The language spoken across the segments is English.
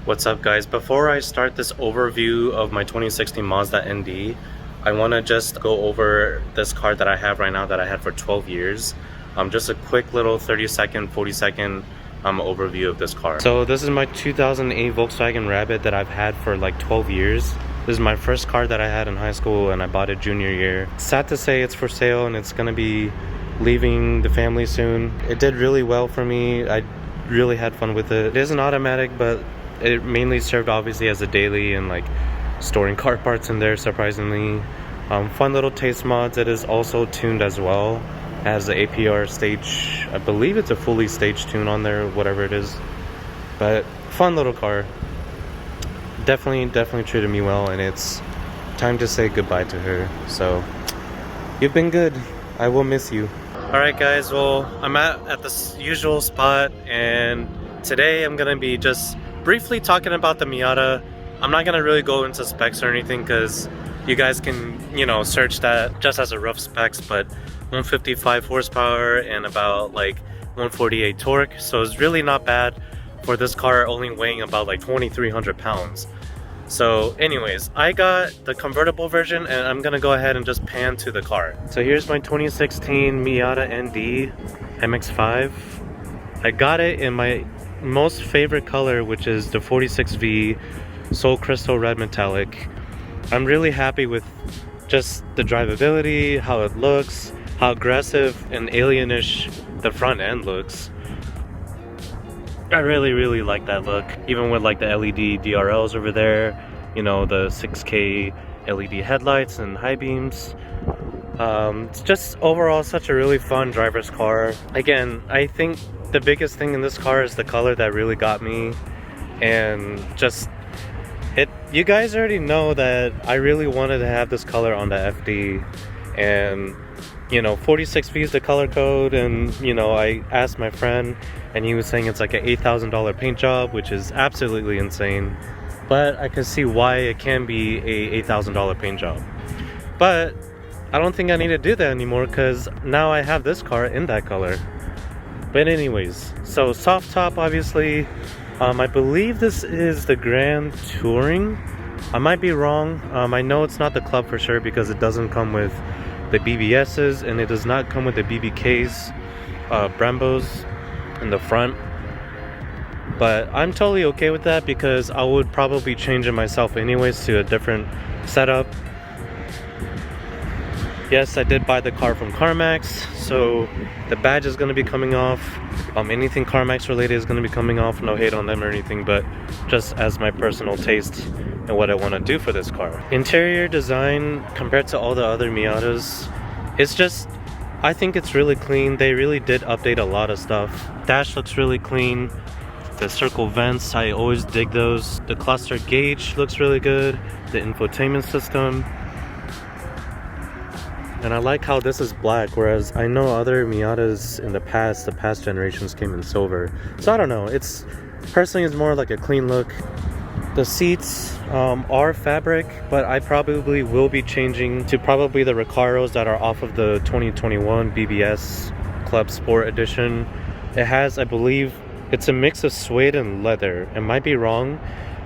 What's up, guys? Before I start this overview of my 2016 Mazda ND, I want to just go over this car that I have right now that I had for 12 years. Just a quick little 30-second, 40-second overview of this car. So this is my 2008 Volkswagen Rabbit that I've had for like 12 years. This is my first car that I had in high school and I bought it junior year. Sad to say it's for sale and it's gonna be leaving the family soon. It did really well for me. I really had fun with it. It is an automatic, but it mainly served obviously as a daily and like storing car parts in there, surprisingly. Fun little taste mods. It is also tuned as well. It has the APR stage, I believe it's a fully staged tune on there, whatever it is. But fun little car. Definitely treated me well, and it's time to say goodbye to her. So you've been good. I will miss you. Alright guys, well I'm at this usual spot, and today I'm gonna be just briefly talking about the Miata. I'm not gonna really go into specs or anything because you guys can, you know, search that just as a rough specs, but 155 horsepower and about like 148 torque, so it's really not bad for this car only weighing about like 2,300 pounds. So anyways, I got the convertible version and I'm gonna go ahead and just pan to the car. So here's my 2016 Miata ND MX-5. I got it in my most favorite color, which is the 46V Soul Crystal Red Metallic. I'm really happy with just the drivability, how it looks, how aggressive and alienish the front end looks. I really like that look, even with like the LED DRLs over there, you know, the 6K LED headlights and high beams. It's just overall such a really fun driver's car. Again, I think the biggest thing in this car is the color that really got me, and just you guys already know that I really wanted to have this color on the FD, and you know, 46V is the color code, and you know, I asked my friend and he was saying it's like an $8,000 paint job, which is absolutely insane, but I could see why it can be a $8,000 paint job. But I don't think I need to do that anymore because now I have this car in that color. But anyways, so soft top obviously. I believe this is the Grand Touring. I might be wrong. I know it's not the Club for sure because it doesn't come with the BBSs and it does not come with the BBKs, Brembos in the front. But I'm totally okay with that because I would probably change it myself anyways to a different setup. Yes, I did buy the car from CarMax, so the badge is going to be coming off. Anything CarMax related is going to be coming off. No hate on them or anything, but just as my personal taste and what I want to do for this car. Interior design compared to all the other Miatas, it's just, I think it's really clean. They really did update a lot of stuff. Dash looks really clean. The circle vents, I always dig those. The cluster gauge looks really good. The infotainment system. And I like how this is black, whereas I know other Miatas in the past generations came in silver. So I don't know, it's personally it's more like a clean look. The seats are fabric, but I probably will be changing to probably the Recaros that are off of the 2021 BBS Club Sport Edition. It has, I believe, it's a mix of suede and leather. It might be wrong,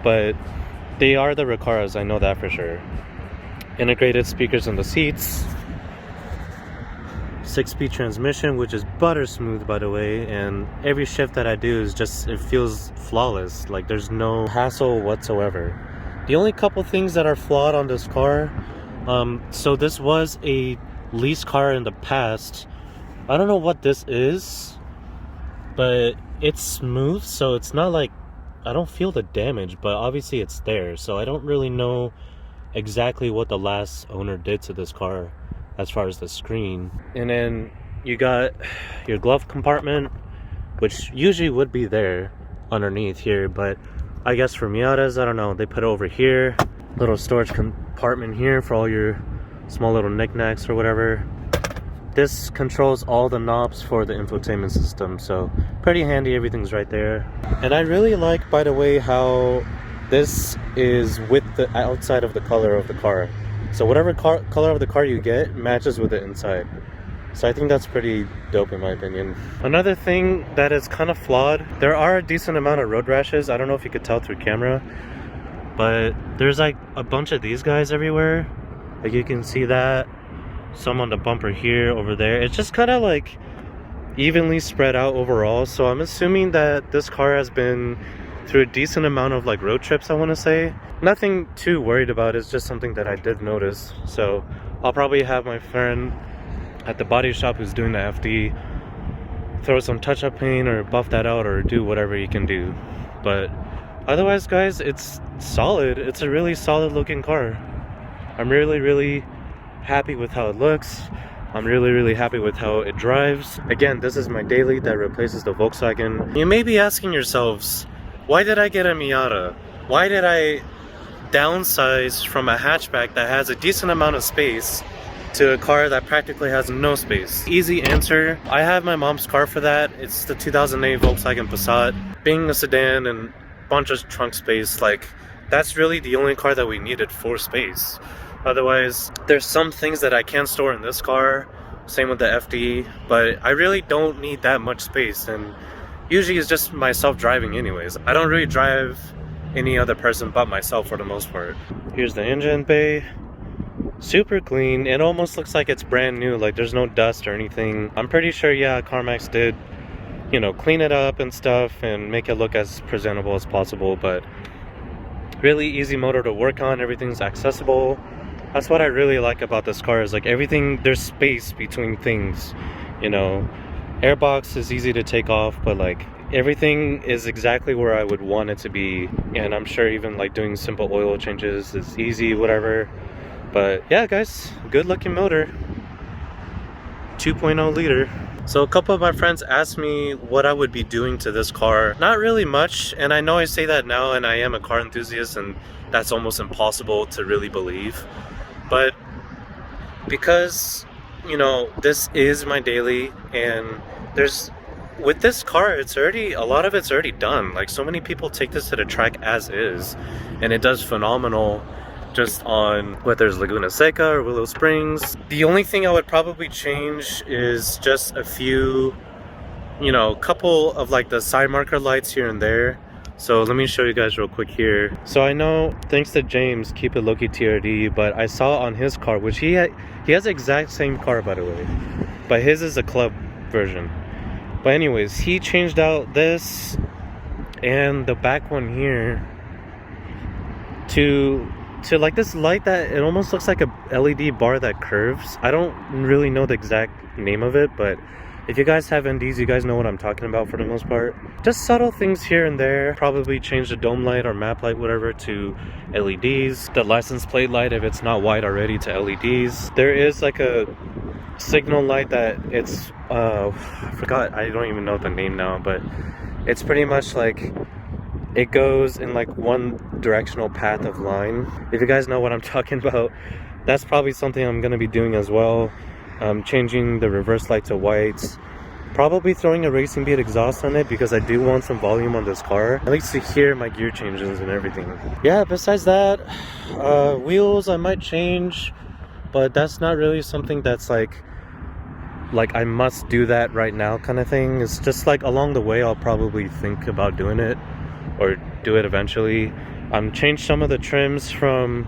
but they are the Recaros, I know that for sure. Integrated speakers in the seats. 6-speed transmission, which is butter smooth by the way, and every shift that I do is just, it feels flawless, like there's no hassle whatsoever. The only couple things that are flawed on this car, so this was a lease car in the past. I don't know what this is, but it's smooth, so it's not like, I don't feel the damage, but obviously it's there, so I don't really know exactly what the last owner did to this car as far as the screen. And then you got your glove compartment, which usually would be there underneath here, but I guess for Miatas, I don't know, they put it over here. Little storage compartment here for all your small little knickknacks or whatever. This controls all the knobs for the infotainment system, so pretty handy, everything's right there. And I really like, by the way, how this is with the outside of the color of the car. So whatever color of the car you get matches with the inside. So I think that's pretty dope in my opinion. Another thing that is kind of flawed, there are a decent amount of road rashes. I don't know if you could tell through camera, but there's like a bunch of these guys everywhere. Like you can see that, some on the bumper here, over there. It's just kind of like evenly spread out overall. So I'm assuming that this car has been through a decent amount of like road trips, I want to say. Nothing too worried about, it's just something that I did notice. So I'll probably have my friend at the body shop who's doing the FD throw some touch-up paint or buff that out or do whatever you can do. But otherwise, guys, it's solid. It's a really solid looking car. I'm really happy with how it looks. I'm really happy with how it drives. Again, this is my daily that replaces the Volkswagen. You may be asking yourselves, why did I get a Miata? Why did I downsize from a hatchback that has a decent amount of space to a car that practically has no space? Easy answer, I have my mom's car for that. It's the 2008 Volkswagen Passat. Being a sedan and bunch of trunk space, like, that's really the only car that we needed for space. Otherwise, there's some things that I can store in this car, same with the FD, but I really don't need that much space, and usually it's just myself driving anyways. I don't really drive any other person but myself for the most part. Here's the engine bay. Super clean. It almost looks like it's brand new, like there's no dust or anything. I'm pretty sure, yeah, CarMax did, you know, clean it up and stuff and make it look as presentable as possible, but really easy motor to work on. Everything's accessible. That's what I really like about this car, is like everything, there's space between things, you know. Airbox is easy to take off, but like everything is exactly where I would want it to be. And I'm sure even like doing simple oil changes is easy, whatever. But yeah, guys, good looking motor. 2.0 liter. So a couple of my friends asked me what I would be doing to this car. Not really much, and I know I say that now and I am a car enthusiast and that's almost impossible to really believe. But because, you know, this is my daily, and there's, with this car, it's already, a lot of it's already done. Like, so many people take this to the track as is, and it does phenomenal just on whether it's Laguna Seca or Willow Springs. The only thing I would probably change is just a few, you know, couple of like the side marker lights here and there. So let me show you guys real quick here. So I know, thanks to James, keep it low-key TRD, but I saw on his car, which he has the exact same car, by the way, but his is a club version. But anyways, he changed out this and the back one here to like this light that it almost looks like a LED bar that curves. I don't really know the exact name of it, but if you guys have NDs, you guys know what I'm talking about for the most part. Just subtle things here and there. Probably change the dome light or map light, whatever, to LEDs. The license plate light, if it's not white already, to LEDs. There is like a signal light that it's, I forgot, I don't even know the name now, but it's pretty much like, it goes in like one directional path of line. If you guys know what I'm talking about, that's probably something I'm gonna be doing as well. Changing the reverse light to white, probably throwing a racing beat exhaust on it because I do want some volume on this car, at least to hear my gear changes and everything. Yeah, besides that, wheels I might change, but that's not really something that's like I must do that right now kind of thing. It's just like along the way I'll probably think about doing it or do it eventually. Change some of the trims from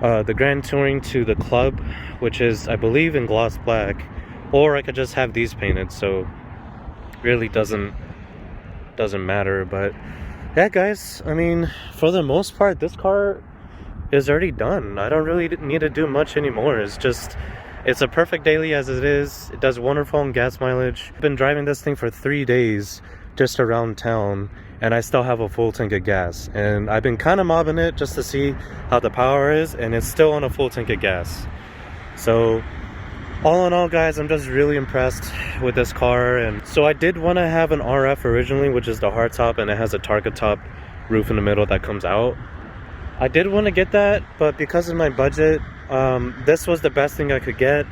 the Grand Touring to the Club, which is, I believe, in gloss black, or I could just have these painted, so really doesn't matter. But yeah, guys, I mean, for the most part, this car is already done. I don't really need to do much anymore. It's a perfect daily as it is. It does wonderful on gas mileage. I've been driving this thing for 3 days just around town, and I still have a full tank of gas, and I've been kind of mobbing it just to see how the power is, and it's still on a full tank of gas. So all in all, guys, I'm just really impressed with this car. And so I did want to have an RF originally, which is the hardtop, and it has a Targa top roof in the middle that comes out. I did want to get that, but because of my budget, this was the best thing I could get.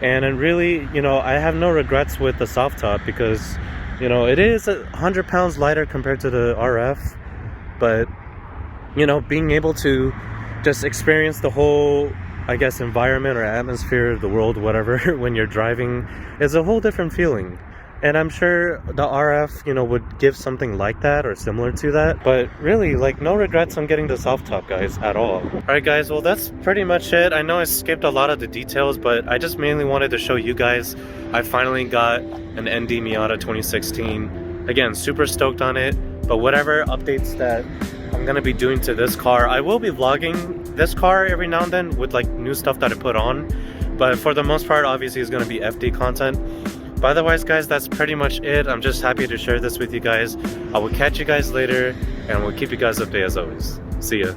And really, you know, I have no regrets with the soft top because, you know, it is 100 pounds lighter compared to the RF, but, you know, being able to just experience the whole I guess, environment or atmosphere of the world, whatever, when you're driving is a whole different feeling. And I'm sure the RF, you know, would give something like that or similar to that. But really, like, no regrets on getting the soft top, guys, at all. Alright guys, well that's pretty much it. I know I skipped a lot of the details, but I just mainly wanted to show you guys I finally got an ND Miata 2016. Again, super stoked on it. But whatever updates that I'm gonna be doing to this car, I will be vlogging this car every now and then with like new stuff that I put on. But for the most part, obviously, it's gonna be FD content. But otherwise, guys, that's pretty much it. I'm just happy to share this with you guys. I will catch you guys later, and we'll keep you guys updated as always. See ya.